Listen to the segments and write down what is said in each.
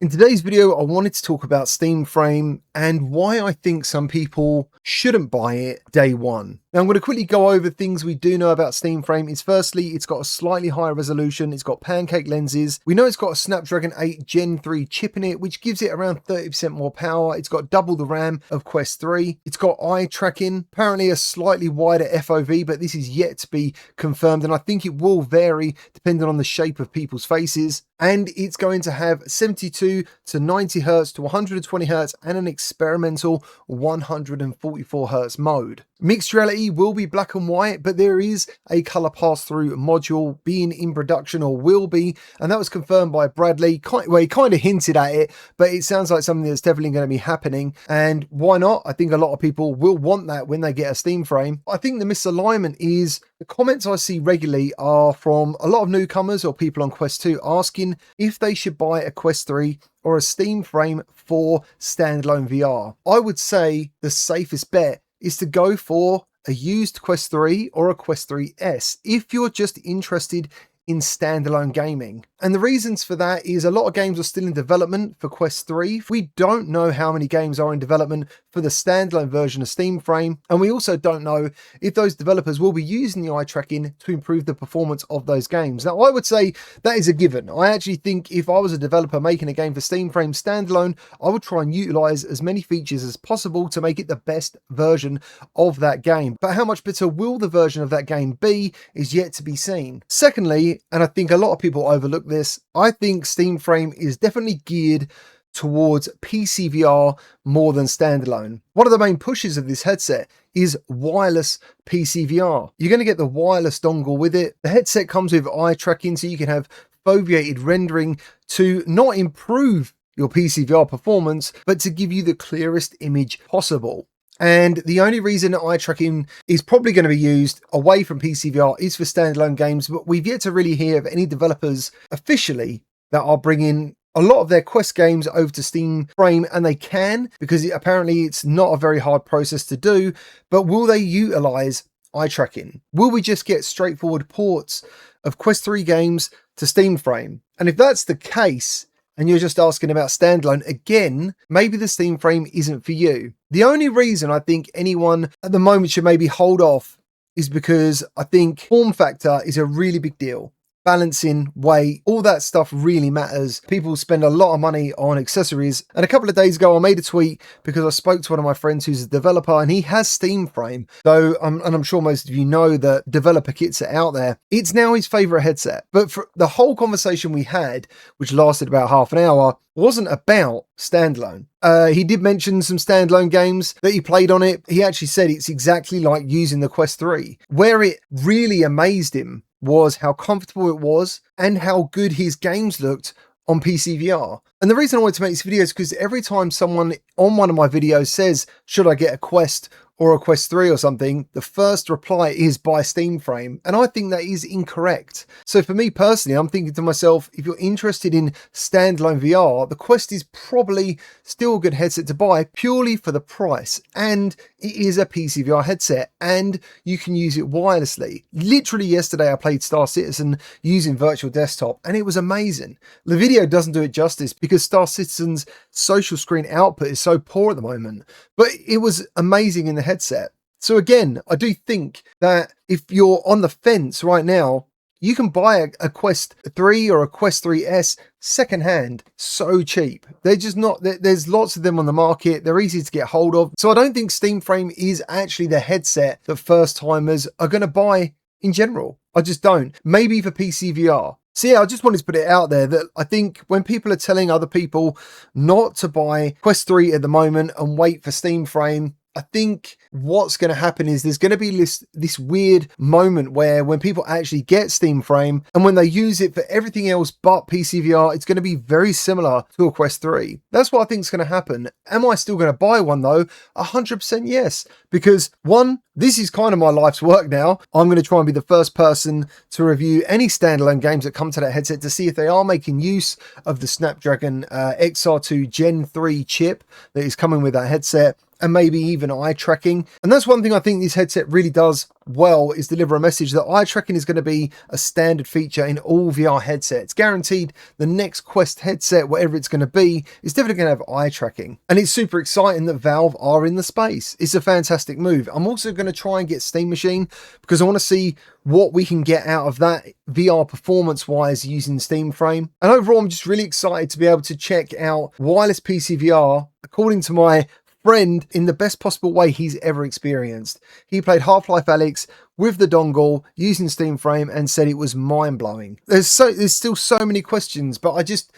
In today's video, I wanted to talk about Steam Frame and why I think some people shouldn't buy it day one. Now, I'm going to quickly go over things we do know about Steam Frame. Is firstly, it's got a slightly higher resolution. It's got pancake lenses. We know it's got a Snapdragon 8 Gen 3 chip in it, which gives it around 30% more power. It's got double the RAM of Quest 3. It's got eye tracking, apparently a slightly wider FOV, but this is yet to be confirmed. And I think it will vary depending on the shape of people's faces. And it's going to have 72 to 90 Hz to 120 Hz and an experimental 144 Hz mode. Mixed reality will be black and white, but there is a color pass-through module being in production, or will be, and that was confirmed by Bradley. Well, he kind of hinted at it, but it sounds like something that's definitely going to be happening. And why not? I think a lot of people will want that when they get a Steam Frame. I think the misalignment is the comments I see regularly are from a lot of newcomers or people on Quest 2 asking if they should buy a Quest 3 or a Steam Frame for standalone VR. I would say the safest bet is to go for a used Quest 3 or a Quest 3S if you're just interested in standalone gaming. And the reasons for that is a lot of games are still in development for Quest 3. We don't know how many games are in development for the standalone version of Steam Frame, and we also don't know if those developers will be using the eye tracking to improve the performance of those games. Now, I would say that is a given. I actually think if I was a developer making a game for Steam Frame standalone, I would try and utilize as many features as possible to make it the best version of that game. But how much better will the version of that game be is yet to be seen. Secondly, and I think a lot of people overlook this, I think Steam Frame is definitely geared towards PCVR more than standalone. One of the main pushes of this headset is wireless PCVR. You're going to get the wireless dongle with it. The headset comes with eye tracking, so you can have foveated rendering to not improve your PCVR performance, but to give you the clearest image possible. And the only reason eye tracking is probably going to be used away from PCVR is for standalone games, but we've yet to really hear of any developers officially that are bringing a lot of their Quest games over to Steam Frame, and they can, because apparently it's not a very hard process to do. But will they utilize eye tracking? Will we just get straightforward ports of Quest 3 games to Steam Frame? And if that's the case, and you're just asking about standalone, again, maybe the Steam Frame isn't for you. The only reason I think anyone at the moment should maybe hold off is because I think form factor is a really big deal. Balancing, weight, all that stuff really matters. People spend a lot of money on accessories. And a couple of days ago, I made a tweet because I spoke to one of my friends who's a developer, and he has Steam Frame. Though, and I'm sure most of you know that developer kits are out there. It's now his favorite headset. But for the whole conversation we had, which lasted about half an hour, wasn't about standalone. He did mention some standalone games that he played on it. He actually said it's exactly like using the Quest 3. Where it really amazed him was how comfortable it was and how good his games looked on PCVR. And the reason I wanted to make this video is because every time someone on one of my videos says, should I get a Quest or a Quest 3 or something, the first reply is buy Steam Frame. And I think that is incorrect. So for me personally, I'm thinking to myself, if you're interested in standalone VR, the Quest is probably still a good headset to buy purely for the price. And it is a PCVR headset and you can use it wirelessly. Literally yesterday, I played Star Citizen using virtual desktop and it was amazing. The video doesn't do it justice because Star Citizen's social screen output is so poor at the moment, but it was amazing in the headset. So again, I do think that if you're on the fence right now, you can buy a Quest 3 or a Quest 3S secondhand so cheap. They're just not, there's lots of them on the market. They're easy to get hold of. So I don't think Steam Frame is actually the headset that first timers are going to buy in general. I just don't. Maybe for PCVR. So yeah, I just wanted to put it out there that I think when people are telling other people not to buy Quest 3 at the moment and wait for Steam Frame, I think what's going to happen is there's going to be this weird moment where when people actually get Steam Frame and when they use it for everything else but PCVR, it's going to be very similar to a Quest 3. That's what I think is going to happen. Am I still going to buy one though? 100% yes. Because one, this is kind of my life's work now. I'm going to try and be the first person to review any standalone games that come to that headset to see if they are making use of the Snapdragon XR2 Gen 3 chip that is coming with that headset, and maybe even eye tracking. And that's one thing I think this headset really does well is deliver a message that eye tracking is going to be a standard feature in all VR headsets. Guaranteed the next Quest headset, whatever it's going to be, is definitely going to have eye tracking. And it's super exciting that Valve are in the space. It's a fantastic move. I'm also going to try and get Steam Machine because I want to see what we can get out of that VR performance wise using Steam Frame. And overall, I'm just really excited to be able to check out wireless PCVR according to my friend in the best possible way he's ever experienced. He played Half-Life Alyx with the dongle using Steam Frame and said it was mind-blowing. There's still so many questions, but I just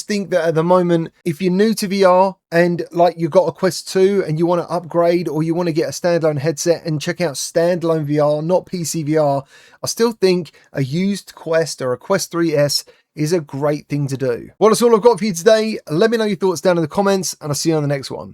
think that at the moment, if you're new to VR and like you've got a Quest 2 and you want to upgrade or you want to get a standalone headset and check out Standalone VR, not PCVR, I still think a used Quest or a Quest 3S is a great thing to do. Well, that's all I've got for you today. Let me know your thoughts down in the comments and I'll see you on the next one.